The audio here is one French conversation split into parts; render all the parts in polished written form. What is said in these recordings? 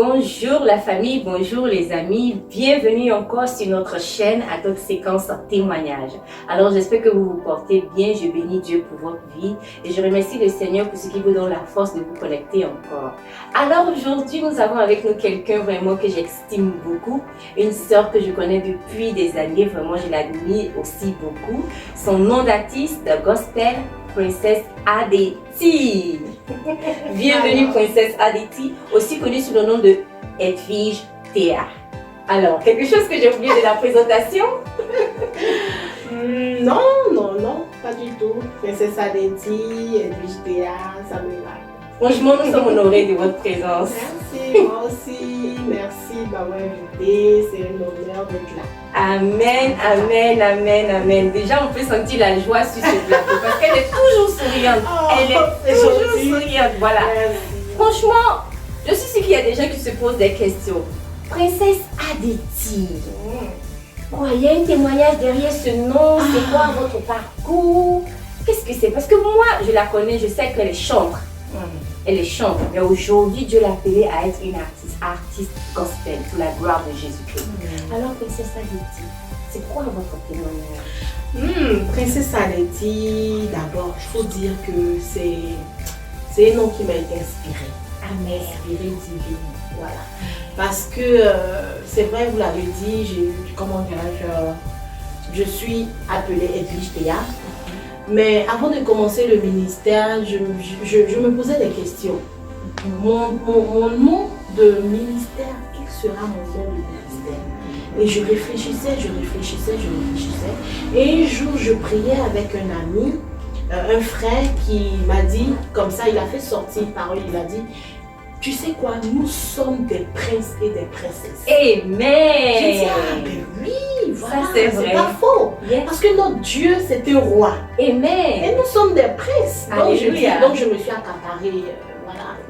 Bonjour la famille, bonjour les amis, bienvenue encore sur notre chaîne à notre séquence témoignage. Alors j'espère que vous vous portez bien, je bénis Dieu pour votre vie et je remercie le Seigneur pour ce qui vous donne la force de vous connecter encore. Alors aujourd'hui nous avons avec nous quelqu'un vraiment que j'estime beaucoup, une sœur que je connais depuis des années, vraiment je l'admire aussi beaucoup. Son nom d'artiste gospel, Princess Adeti. Bienvenue Princess Adeti, aussi connue sous le nom de Edwige Théa. Alors, quelque chose que j'ai oublié de la présentation? Non, pas du tout. Princess Adeti, Edwige Théa, ça me va. Franchement, nous sommes honorés de votre présence. Merci, moi aussi. Merci de m'avoir invité. C'est un honneur d'être là. Amen, amen, amen, amen. Déjà, on peut sentir la joie sur ce plateau parce qu'elle est toujours souriante. Elle est toujours souriante, voilà. Merci. Franchement, je suis sûre qu'il y a des gens qui se posent des questions. Princess Adeti. Il y a un témoignage derrière ce nom. C'est quoi votre parcours? Qu'est-ce que c'est? Parce que moi, je la connais, je sais qu'elle est chantre. Elle est chantre, mais aujourd'hui Dieu l'a appelée à être une artiste gospel pour la gloire de Jésus-Christ. Alors Princess Adeti, c'est quoi votre témoignage? Princess Adeti, d'abord, il faut dire que c'est un nom qui m'a été inspiré. Amen. Inspiré divine, voilà. Parce que c'est vrai, vous l'avez dit, je suis appelée Edwige Théa. Mais avant de commencer le ministère, je me posais des questions. Mon nom de ministère, quel sera mon nom de ministère? Et je réfléchissais. Et un jour, je priais avec un ami, un frère qui m'a dit, comme ça, il a fait sortir une parole, il a dit, tu sais quoi, nous sommes des princes et des princesses. Amen. J'ai dit, ben oui, voilà, ça c'est vrai. Pas faux. Yes. Parce que notre Dieu, c'est un roi. Amen. Et nous sommes des princes. Donc je me suis accaparé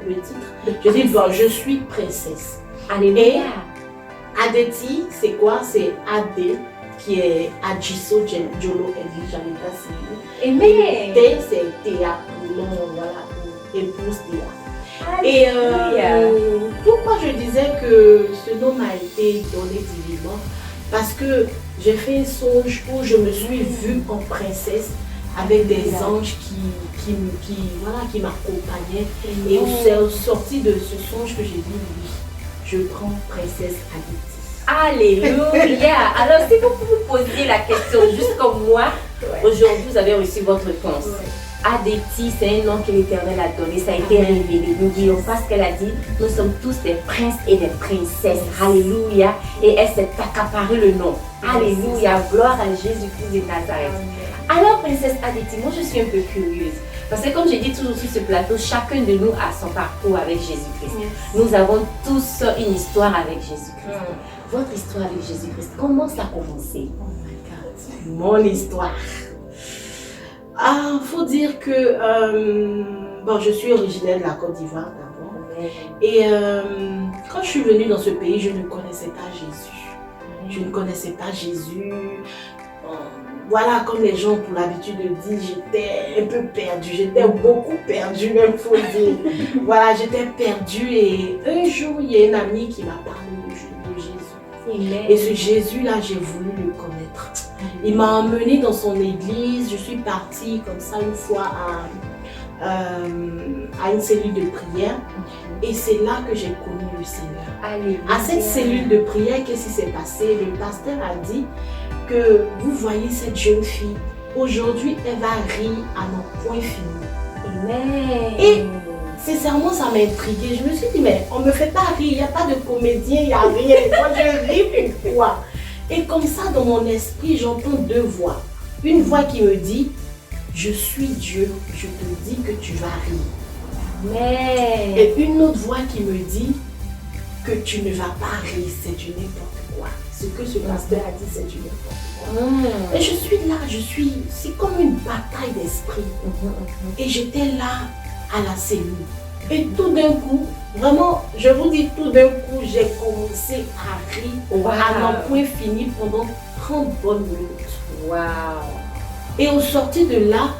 le titre. Je dis, bon, je suis princesse. Alléluia. Et Adeti, c'est quoi? C'est Adé, qui est Adjiso Jolo Edwige Adeti. Amen. T, c'est Théa, pour nom, voilà, pour épouse Théa. Et pourquoi je disais que ce nom m'a été donné divinement? Parce que j'ai fait un songe où je me suis vue en princesse avec des anges qui m'accompagnaient. Et au sorti de ce songe que j'ai dit, oui, je prends Princesse Adeti. Alléluia. Alors si vous pouvez poser la question juste comme moi, aujourd'hui vous avez reçu votre réponse. Adeti, c'est un nom que l'Éternel a donné, ça a été révélé. N'oublions pas ce qu'elle a dit, nous sommes tous des princes et des princesses. Alléluia. Et elle s'est accaparé le nom. Alléluia. Gloire à Jésus-Christ de Nazareth. Alors, Princesse Adeti, moi je suis un peu curieuse. Parce que comme je dis toujours sur ce plateau, chacun de nous a son parcours avec Jésus-Christ. Nous avons tous une histoire avec Jésus-Christ. Votre histoire avec Jésus-Christ, comment ça a commencé? Oh my God. Mon histoire. Faut dire que je suis originaire de la Côte d'Ivoire d'abord. Et quand je suis venue dans ce pays, je ne connaissais pas Jésus. Je ne connaissais pas Jésus. Voilà, comme les gens pour l'habitude de dire, j'étais un peu perdue. J'étais beaucoup perdue, même faut dire. Voilà, j'étais perdue et un jour, il y a une amie qui m'a parlé de Jésus. Et ce Jésus-là, j'ai voulu le connaître. Il m'a emmenée dans son église. Je suis partie comme ça une fois à une cellule de prière. Et c'est là que j'ai connu le Seigneur. Alléluia. À cette cellule de prière, qu'est-ce qui s'est passé? Le pasteur a dit que vous voyez cette jeune fille, aujourd'hui elle va rire à nos points finis. Amen. Et sincèrement, ça m'a intriguée. Je me suis dit, mais on ne me fait pas rire, il n'y a pas de comédien, il n'y a rien. Moi, je ris pourquoi? Et comme ça, dans mon esprit, j'entends deux voix. Une voix qui me dit, je suis Dieu, je te dis que tu vas rire. Amen. Et une autre voix qui me dit que tu ne vas pas rire, c'est du n'importe quoi. Ce que ce pasteur a dit, c'est du n'importe quoi. Et je suis là, c'est comme une bataille d'esprit. Et j'étais là à la cellule. Et tout d'un coup, vraiment, je vous dis tout d'un coup, j'ai commencé à rire à n'en point fini pendant 30 bonnes minutes. Wow. Et au sorti de là,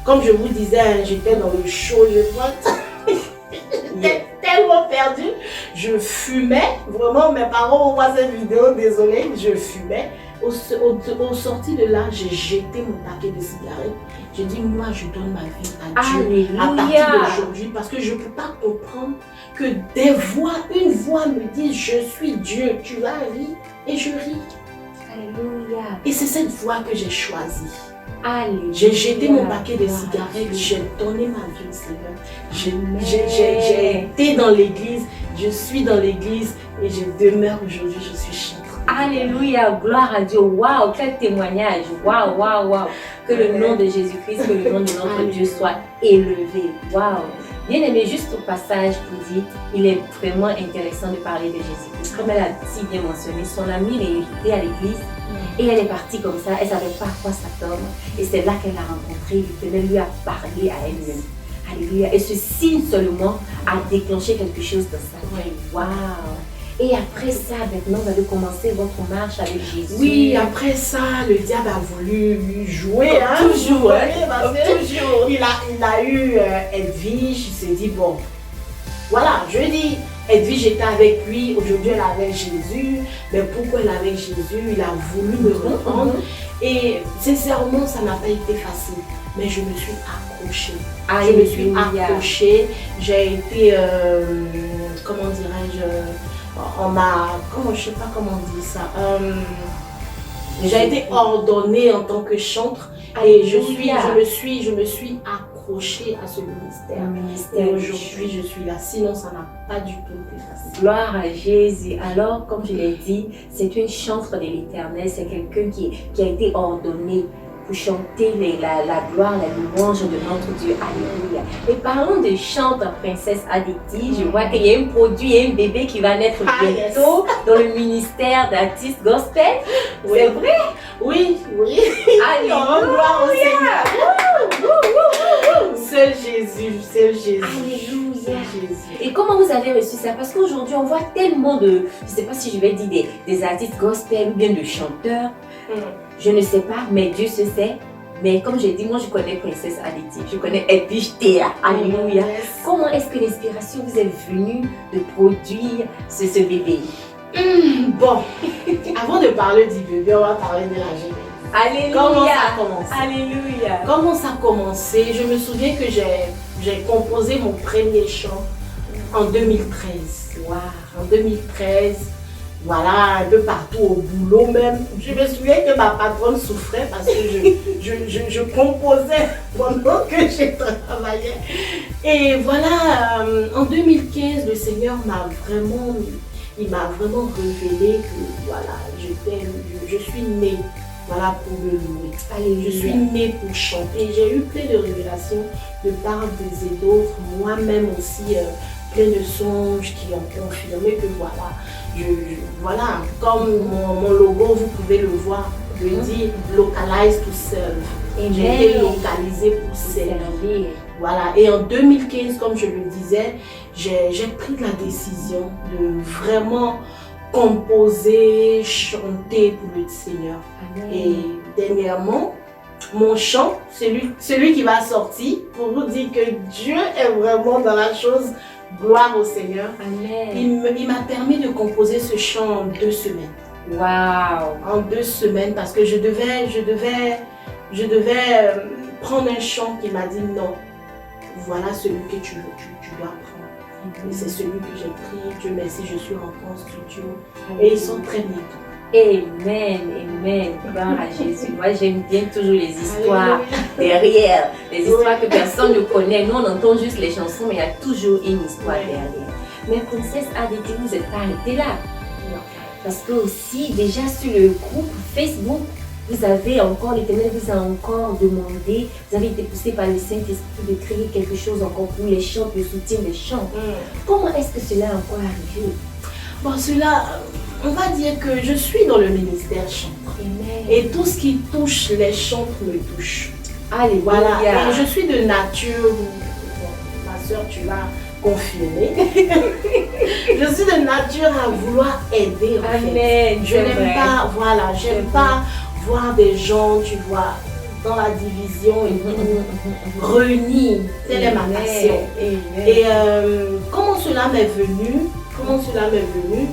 comme je vous disais, j'étais dans le show, j'étais tellement perdue. je fumais. Vraiment, mes parents vont voir cette vidéo, désolé, je fumais. Au sorti de là, j'ai jeté mon paquet de cigarettes. J'ai dit, moi, je donne ma vie à Dieu à partir d'aujourd'hui parce que je ne peux pas comprendre que une voix me dise, je suis Dieu, tu vas rire et je ris. Alléluia. Et c'est cette voie que j'ai choisie. Alléluia. J'ai jeté mon paquet de cigarettes, j'ai donné ma vie au Seigneur. J'ai été dans l'église, je suis dans l'église et je demeure aujourd'hui, je suis chanteuse. Alléluia, gloire à Dieu. Waouh, quel témoignage. Waouh, waouh, waouh. Que le nom de Jésus-Christ, que le nom de notre Dieu soit élevé. Waouh. Bien aimé, juste au passage pour dire, il est vraiment intéressant de parler de Jésus-Christ. Comme elle a si bien mentionné, son amie l'a invitée à l'église et elle est partie comme ça. Elle ne savait pas à quoi s'attendre. Et c'est là qu'elle l'a rencontré. Il lui a parlé à elle-même. Alléluia. Et ce signe seulement a déclenché quelque chose dans sa vie. Waouh. Et après ça, maintenant, vous avez commencé votre marche avec Jésus. Oui, après ça, le diable a voulu lui jouer. Toujours. Toujours. Il a eu Edwige, il s'est dit, bon, voilà, je dis, Edwige était avec lui, aujourd'hui elle est avec Jésus. Mais pourquoi elle est avec Jésus? Il a voulu me reprendre. Et sincèrement, ça n'a pas été facile. Mais je me suis accrochée. Je me suis accrochée. J'ai été, comment dirais-je, je ne sais pas comment on dit ça. J'ai été ordonnée en tant que chantre et je me suis accrochée à ce ministère. Et aujourd'hui, je suis là. Sinon, ça n'a pas du tout été facile. Gloire à Jésus. Alors, comme je l'ai dit, c'est une chantre de l'Éternel. C'est quelqu'un qui a été ordonné pour chanter la gloire, la louange de notre Dieu. Alléluia. Et parlons de chante princesse Aditi. Je vois qu'il y a un produit, un bébé qui va naître bientôt dans le ministère d'artistes gospel. Oui. C'est vrai? Oui. Alléluia. Gloire au Seigneur. Seul Jésus. Alléluia. Et comment vous avez reçu ça? Parce qu'aujourd'hui, on voit tellement de, je ne sais pas si je vais dire des artistes gospel ou bien de chanteurs. Je ne sais pas, mais Dieu se sait. Mais comme j'ai dit, moi je connais Princesse Aditi, je connais Edwige Théa. Alléluia. Comment est-ce que l'inspiration vous est venue de produire ce bébé? Bon, avant de parler du bébé, on va parler de la genèse. Alléluia. Comment ça a commencé? Alléluia. Comment ça a commencé? Je me souviens que j'ai composé mon premier chant en 2013. Wow. En 2013. Voilà, un peu partout au boulot même. Je me souviens que ma patronne souffrait parce que je composais pendant que je travaillais. Et voilà, en 2015, le Seigneur m'a vraiment révélé que voilà, je suis née voilà, pour le louer. Alléluia. Je suis née pour chanter. J'ai eu plein de révélations de part des et d'autres. Moi-même aussi, plein de songes qui ont confirmé que voilà, voilà, comme mon logo, vous pouvez le voir, je dis localize to serve. J'ai été localisée pour servir. Voilà, et en 2015, comme je le disais, j'ai pris la décision de vraiment composer, chanter pour le Seigneur. Amen. Et dernièrement, mon chant, celui qui va sortir, pour vous dire que Dieu est vraiment dans la chose. Gloire au Seigneur. Amen. Il m'a permis de composer ce chant en 2 semaines. Wow. En 2 semaines parce que je devais prendre un chant qui m'a dit non. Voilà celui que tu dois prendre. Et c'est celui que j'ai pris. Dieu merci, je suis rentrée en studio. Et ils sont très bientôt. Amen, amen. Gloire à Jésus. Moi, j'aime bien toujours les histoires derrière. Les histoires que personne ne connaît. Nous, on entend juste les chansons, mais il y a toujours une histoire derrière. Mais Princesse Aditi, vous n'êtes pas arrêtée là. Non. Parce que aussi, déjà sur le groupe Facebook, vous avez encore, l'Éternel vous a encore demandé, vous avez été poussé par le Saint-Esprit de créer quelque chose encore pour les chants, le soutien des chants. Comment est-ce que cela a encore arrivé? Bon, cela, on va dire que je suis dans le ministère chantre. Et tout ce qui touche les chantres me touche. Allez, voilà. Et je suis de nature, ma soeur, tu vas confirmer. Je suis de nature à vouloir aider. Amen. Je n'aime pas, voilà, j'aime pas voir des gens, tu vois, dans la division et tout, réunis. Telle est ma passion. Et comment cela m'est venu? Comment cela m'est venu?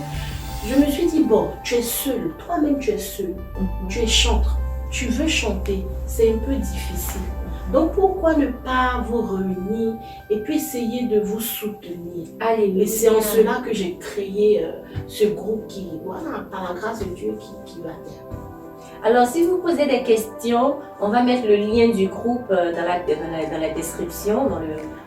Je me suis dit, bon, tu es seul, toi-même tu es seul, tu es chanteur, tu veux chanter, c'est un peu difficile. Donc pourquoi ne pas vous réunir et puis essayer de vous soutenir? Alléluia. Et c'est en cela que j'ai créé ce groupe qui, voilà, par la grâce de Dieu, qui va bien. Alors, si vous posez des questions, on va mettre le lien du groupe dans la description,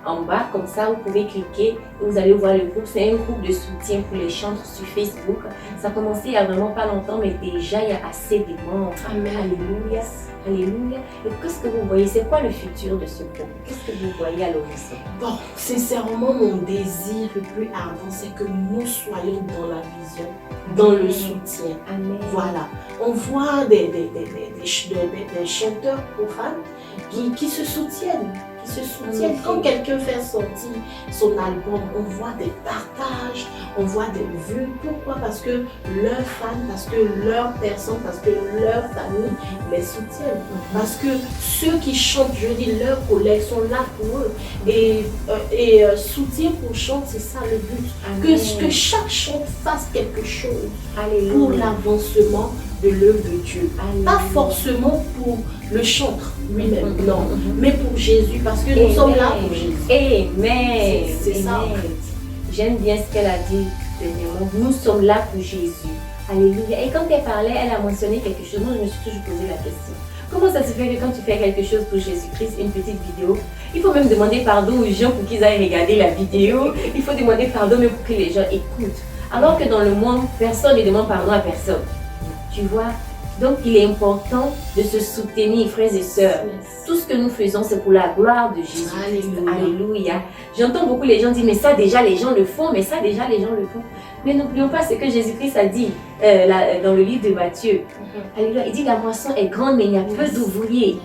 en bas. Comme ça, vous pouvez cliquer et vous allez voir le groupe. C'est un groupe de soutien pour les chantres sur Facebook. Ça a commencé il n'y a vraiment pas longtemps, mais déjà, il y a assez de membres. Amen. Alléluia. Alléluia. Et qu'est-ce que vous voyez? C'est quoi le futur de ce groupe? Qu'est-ce que vous voyez à l'horizon? Bon, sincèrement, mon désir le plus ardent, c'est que nous soyons dans la vision, dans le soutien. Amen. Voilà. On voit des chanteurs profanes qui se soutiennent. Quand quelqu'un fait sortir son album, on voit des partages, on voit des vues. Pourquoi? Parce que leurs fans, parce que leurs personnes, parce que leur famille les soutiennent. Parce que ceux qui chantent, je dis, leurs collègues sont là pour eux. Et soutien pour chant, c'est ça le but. Que chaque chant fasse quelque chose. Alléluia. Pour l'avancement de l'œuvre de Dieu. Alléluia. Pas forcément pour le chanteur lui-même, non, mais pour Jésus, parce que nous sommes là pour Jésus. Amen. C'est ça en fait. J'aime bien ce qu'elle a dit dernièrement. Nous sommes là pour Jésus. Alléluia. Et quand elle parlait, elle a mentionné quelque chose. Moi, je me suis toujours posé la question. Comment ça se fait que quand tu fais quelque chose pour Jésus-Christ, une petite vidéo, il faut même demander pardon aux gens pour qu'ils aillent regarder la vidéo. Il faut demander pardon même pour que les gens écoutent. Alors que dans le monde, personne ne demande pardon à personne. Tu vois? Donc, il est important de se soutenir, frères et sœurs. Tout ce que nous faisons, c'est pour la gloire de Jésus. Alléluia. Alléluia. J'entends beaucoup les gens dire, mais ça déjà les gens le font, mais ça déjà les gens le font. Mais n'oublions pas ce que Jésus-Christ a dit dans le livre de Matthieu. Alléluia. Il dit, la moisson est grande, mais il y a peu d'ouvriers.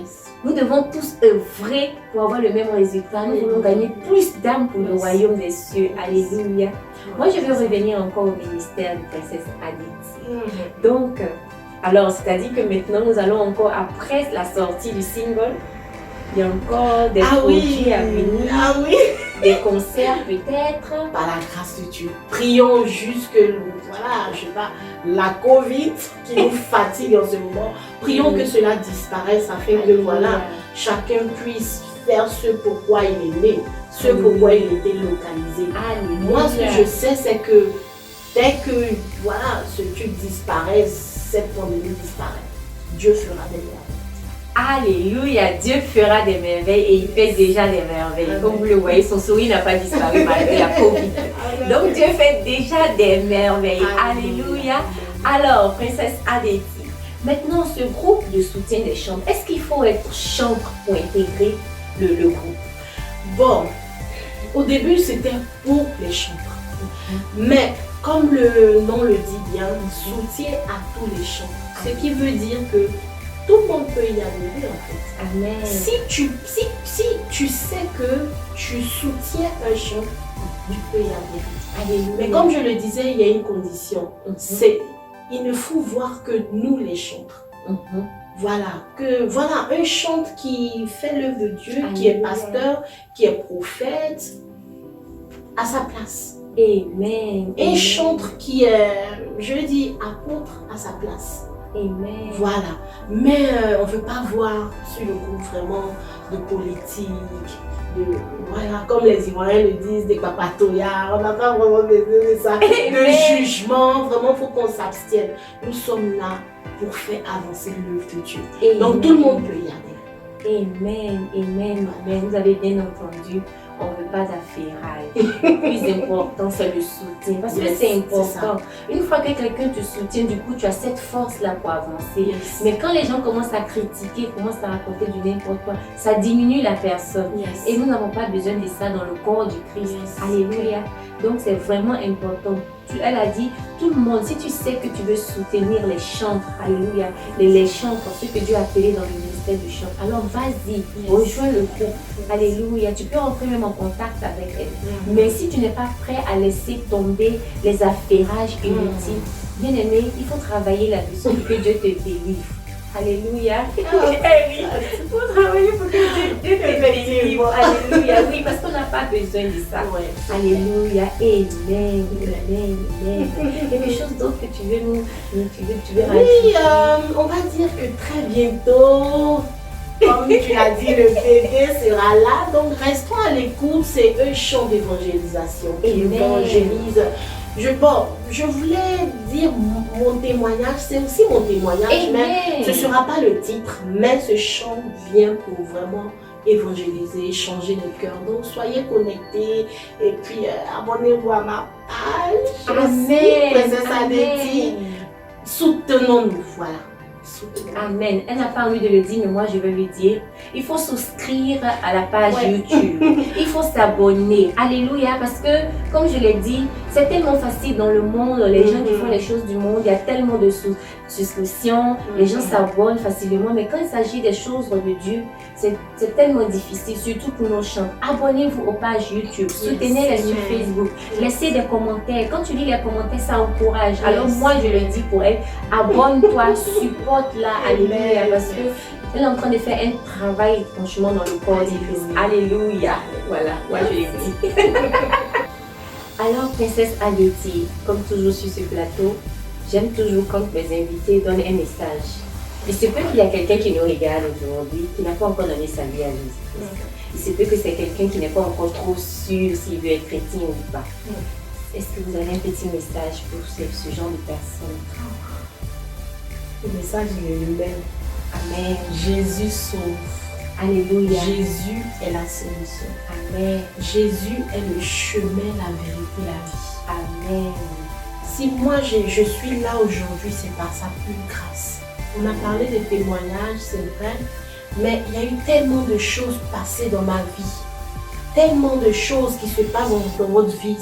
Nous devons tous œuvrer pour avoir le même résultat. Nous voulons gagner plus d'âmes pour le royaume des cieux. Alléluia. Moi, je veux revenir encore au ministère de Princesse Aditi. Donc, alors, c'est-à-dire que maintenant, nous allons encore, après la sortie du single, il y a encore des projets à venir, des concerts peut-être. Par la grâce de Dieu, prions juste que, voilà, je sais pas, la Covid qui nous fatigue en ce moment, prions que cela disparaisse afin que, voilà, chacun puisse faire ce pourquoi il est né, ce pourquoi il était localisé. Moi, ce que je sais, c'est que dès que, voilà, ce truc disparaît, cette pandémie disparaît, Dieu fera des merveilles. Alléluia, Dieu fera des merveilles et il fait déjà des merveilles. Amen. Comme vous le voyez, son sourire n'a pas disparu malgré la Covid. Amen. Donc Dieu fait déjà des merveilles. Amen. Alléluia. Alors, Princesse Aditi, maintenant ce groupe de soutien des chanteurs, est-ce qu'il faut être chanteur pour intégrer le groupe? Bon, au début c'était pour les chanteurs. Mais comme le nom le dit bien, soutien à tous les chants. Ce qui veut dire que tout le monde peut y adhérer en fait. Amen. Si tu sais que tu soutiens un chant, tu peux y adhérer. Alléluia. Mais comme je le disais, il y a une condition. Il ne faut voir que nous les chanteurs. Voilà, un chanteur qui fait l'œuvre de Dieu, Alléluia. Qui est pasteur, qui est prophète, à sa place. Amen. Un chanteur qui est, je dis, apôtre à sa place. Amen. Voilà. Mais on ne veut pas voir sur le groupe vraiment de politique, voilà, comme les Ivoiriens le disent, des papatoyas. On n'a pas vraiment besoin de ça. De jugement, vraiment, il faut qu'on s'abstienne. Nous sommes là pour faire avancer l'œuvre de Dieu. Amen. Donc tout le monde peut y aller. Amen, amen, amen. Vous avez bien entendu. On ne veut pas d'affairage. Le plus important, c'est le soutien. Parce que c'est important. Une fois que quelqu'un te soutient, du coup, tu as cette force-là pour avancer. Mais quand les gens commencent à critiquer, commencent à raconter du n'importe quoi, ça diminue la personne. Et nous n'avons pas besoin de ça dans le corps du Christ. Alléluia. Donc, c'est vraiment important. Elle a dit, tout le monde, si tu sais que tu veux soutenir les chantres, alléluia, les chantres, ceux que Dieu a appelés dans le ministère du chant, alors vas-y, rejoins le groupe, alléluia, tu peux entrer même en contact avec elle. Mais si tu n'es pas prêt à laisser tomber les affairages inutiles, bien aimé, il faut travailler là-dessus pour que Dieu te délivre. Alléluia. Oui, vous travaillez pour que Dieu te délivre. Alléluia. Oui, parce qu'on n'a pas besoin de ça. Ouais. Alléluia. Amen. Amen. Amen. Quelque chose d'autre que tu veux tu veux rajouter? Oui, on va dire que très bientôt, comme tu l'as dit, le bébé sera là. Donc restons à l'écoute. C'est un champ d'évangélisation qui Amen. évangélise. Je voulais dire mon témoignage, c'est aussi mon témoignage, mais ce ne sera pas le titre, mais ce chant vient pour vraiment évangéliser, changer nos cœurs. Donc soyez connectés et puis abonnez-vous à ma page. Amen. Princesse Adeti. Soutenons-nous, voilà. Amen. Elle n'a pas envie de le dire, mais moi je vais lui dire. Il faut souscrire à la page YouTube. Il faut s'abonner. Alléluia. Parce que, comme je l'ai dit, c'est tellement facile dans le monde. Les gens qui font les choses du monde, il y a tellement de souscriptions. Les gens s'abonnent facilement. Mais quand il s'agit des choses de Dieu, c'est tellement difficile, surtout pour nos chants. Abonnez-vous aux pages YouTube. Soutenez-les sur Facebook. Laissez des commentaires. Quand tu lis les commentaires, ça encourage. Alors moi, je le dis pour elle. Abonne-toi, supporte-la. Alléluia. Parce que elle est en train de faire un travail, franchement, dans le corps du Christ. Alléluia. Voilà, moi je l'ai dit. Alors, Princesse Adeti, comme toujours sur ce plateau, j'aime toujours quand mes invités donnent un message. Il se peut qu'il y a quelqu'un qui nous regarde aujourd'hui, qui n'a pas encore donné sa vie à Jésus. Il se peut que c'est quelqu'un qui n'est pas encore trop sûr s'il veut être chrétien ou pas. Est-ce que vous avez un petit message pour ce genre de personnes? Le message est le même. Amen. Jésus sauve. Alléluia. Jésus est la solution. Amen. Jésus est le chemin, la vérité, la vie. Amen. Si moi je suis là aujourd'hui, c'est par sa pure grâce. On a parlé des témoignages, c'est vrai, mais il y a eu tellement de choses passées dans ma vie. Tellement de choses qui se passent dans votre vie.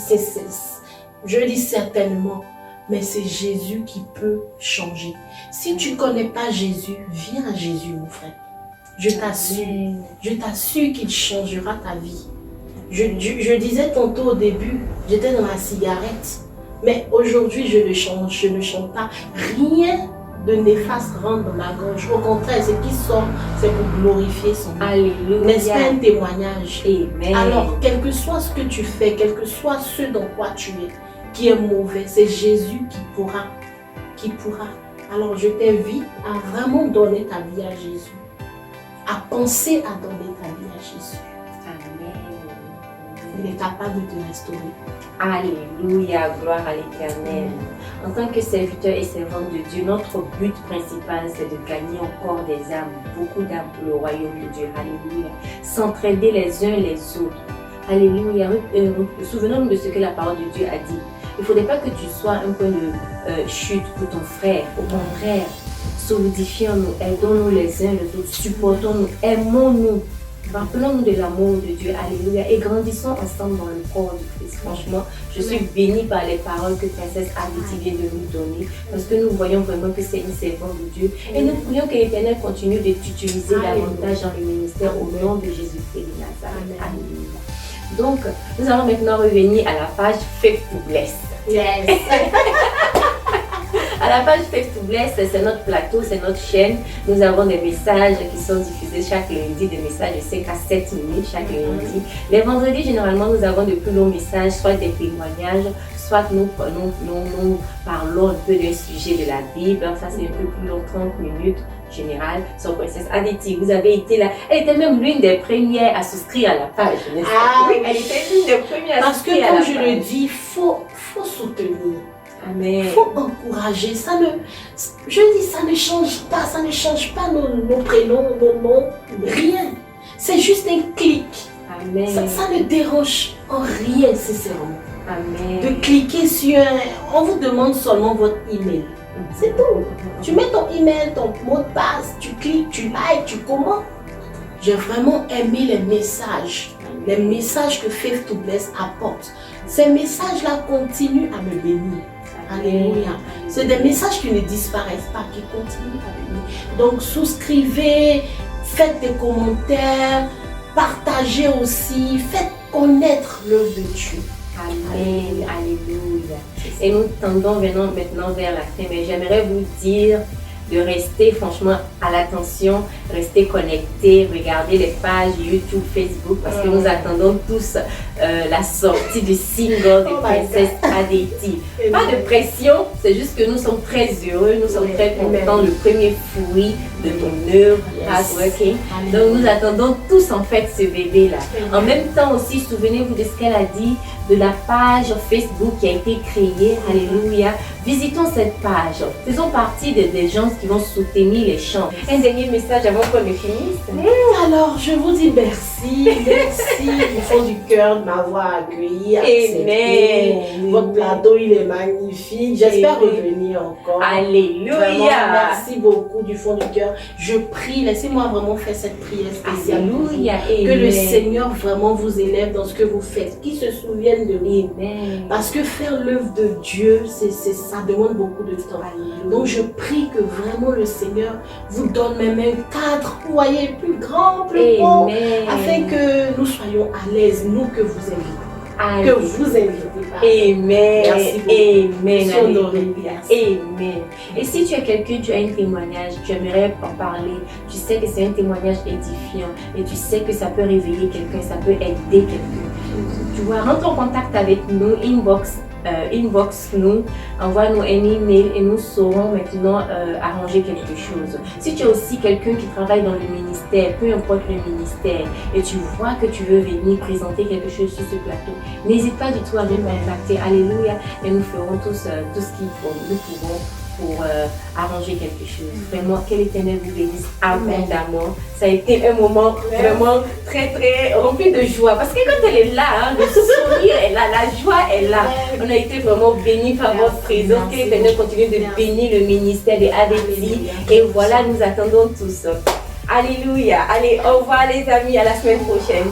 Je dis certainement, mais c'est Jésus qui peut changer. Si tu ne connais pas Jésus, viens à Jésus, mon frère. Je t'assure qu'il changera ta vie. Je disais tantôt au début, j'étais dans la cigarette, mais aujourd'hui je ne chante pas. Rien de néfaste rentre dans ma gorge. Au contraire, ce qui sort, c'est pour glorifier son nom. Alléluia. N'est-ce pas un témoignage? Amen. Alors, quel que soit ce que tu fais, quel que soit ce dans quoi tu es, qui est mauvais, c'est Jésus qui pourra. Alors, je t'invite à vraiment donner ta vie à Jésus. À penser à donner ta vie à Jésus. Amen. Il est capable de te restaurer. Alléluia, gloire à l'Éternel. En tant que serviteur et servante de Dieu, notre but principal, c'est de gagner encore des âmes, beaucoup d'âmes pour le royaume de Dieu. Alléluia. S'entraider les uns les autres. Alléluia. Souvenons-nous de ce que la parole de Dieu a dit. Il ne faudrait pas que tu sois un point de chute pour ton frère. Au contraire, solidifions-nous, aidons-nous les uns les autres, supportons-nous, aimons-nous. Rappelons-nous de l'amour de Dieu, alléluia, et grandissons ensemble dans le corps du Christ. Franchement, je suis bénie par les paroles que Princesse Adeti vient de nous donner, parce que nous voyons vraiment que c'est une servante de Dieu. Et nous prions que l'Éternel continue de t'utiliser davantage dans le ministère au nom de Jésus-Christ de Nazareth. Alléluia. Donc, nous allons maintenant revenir à la page Faith to Bless. Yes. À la page Faith to Bless, c'est notre plateau, c'est notre chaîne. Nous avons des messages qui sont diffusés chaque lundi, des messages de 5 à 7 minutes chaque lundi. Les vendredis, généralement, nous avons de plus longs messages, soit des témoignages, soit nous parlons un peu d'un sujet de la Bible. Ça, c'est un peu plus long, 30 minutes. Général, sur Princesse Adeti, vous avez été là. Elle était même l'une des premières à souscrire à la page. Oui, elle était l'une des premières à souscrire à la page. Parce que, comme je le dis, il faut soutenir. Amen. Il faut encourager. Ça ne change pas nos prénoms, nos noms, rien. C'est juste un clic. Amen. Ça ne dérange en rien, sincèrement. Amen. De cliquer sur on vous demande seulement votre email. C'est tout. Tu mets ton email, ton mot de passe, tu cliques, tu likes, tu commentes. J'ai vraiment aimé les messages que Faith to Bless apporte. Ces messages-là continuent à me bénir. Alléluia. C'est des messages qui ne disparaissent pas, qui continuent à bénir. Donc souscrivez, faites des commentaires, partagez aussi, faites connaître l'œuvre de Dieu. Amen, alléluia. Et nous tendons maintenant vers la fin, mais j'aimerais vous dire de rester franchement à l'attention, rester connectés, regarder les pages YouTube, Facebook, parce que nous attendons tous la sortie du single de Princess Adeti. Pas de pression, c'est juste que nous sommes très heureux, nous sommes très contents, le premier fruit de ton œuvre, Hardworking. Donc nous attendons tous en fait ce bébé-là. En même temps aussi, souvenez-vous de ce qu'elle a dit, de la page Facebook qui a été créée, alléluia. Visitons cette page, faisons partie des gens qui vont soutenir les chants. Un dernier message avant qu'on ne finisse. Alors, je vous dis merci du fond du cœur de m'avoir accueilli, accepté. Votre plateau, il est magnifique. J'espère revenir encore. Alléluia. Vraiment, merci beaucoup du fond du cœur. Je prie, laissez-moi vraiment faire cette prière spéciale. Alléluia. Que le Seigneur vraiment vous élève dans ce que vous faites, qu'il se souvienne de vous. Amen. Parce que faire l'œuvre de Dieu, ça demande beaucoup de temps. Donc je prie que vraiment le Seigneur vous donne même un cadre, vous voyez, plus grand, plus beau, afin que nous soyons à l'aise, nous que vous invitez. Amen. Que vous invitez. Amen. Merci beaucoup. Amen. Amen. Et si tu es quelqu'un, tu as un témoignage, tu aimerais en parler, tu sais que c'est un témoignage édifiant et tu sais que ça peut réveiller quelqu'un, ça peut aider quelqu'un. Tu vois, rentre en contact avec nous, inbox nous, envoie-nous un email et nous saurons maintenant arranger quelque chose. Si tu es aussi quelqu'un qui travaille dans le ministère, peu importe le ministère, et tu vois que tu veux venir présenter quelque chose sur ce plateau, n'hésite pas du tout à nous contacter. Alléluia. Et nous ferons tout ce qu'il faut, nous pouvons pour arranger quelque chose. Vraiment, que l'Éternel vous bénisse abondamment. Ça a été un moment vraiment très rempli de joie. Parce que quand elle est là, hein, le sourire est là, la joie est là. On a été vraiment bénis par votre présence. Que l'Éternel continue de bénir le ministère de Adeti. Et voilà, nous attendons tous. Alléluia. Allez, au revoir les amis, à la semaine prochaine.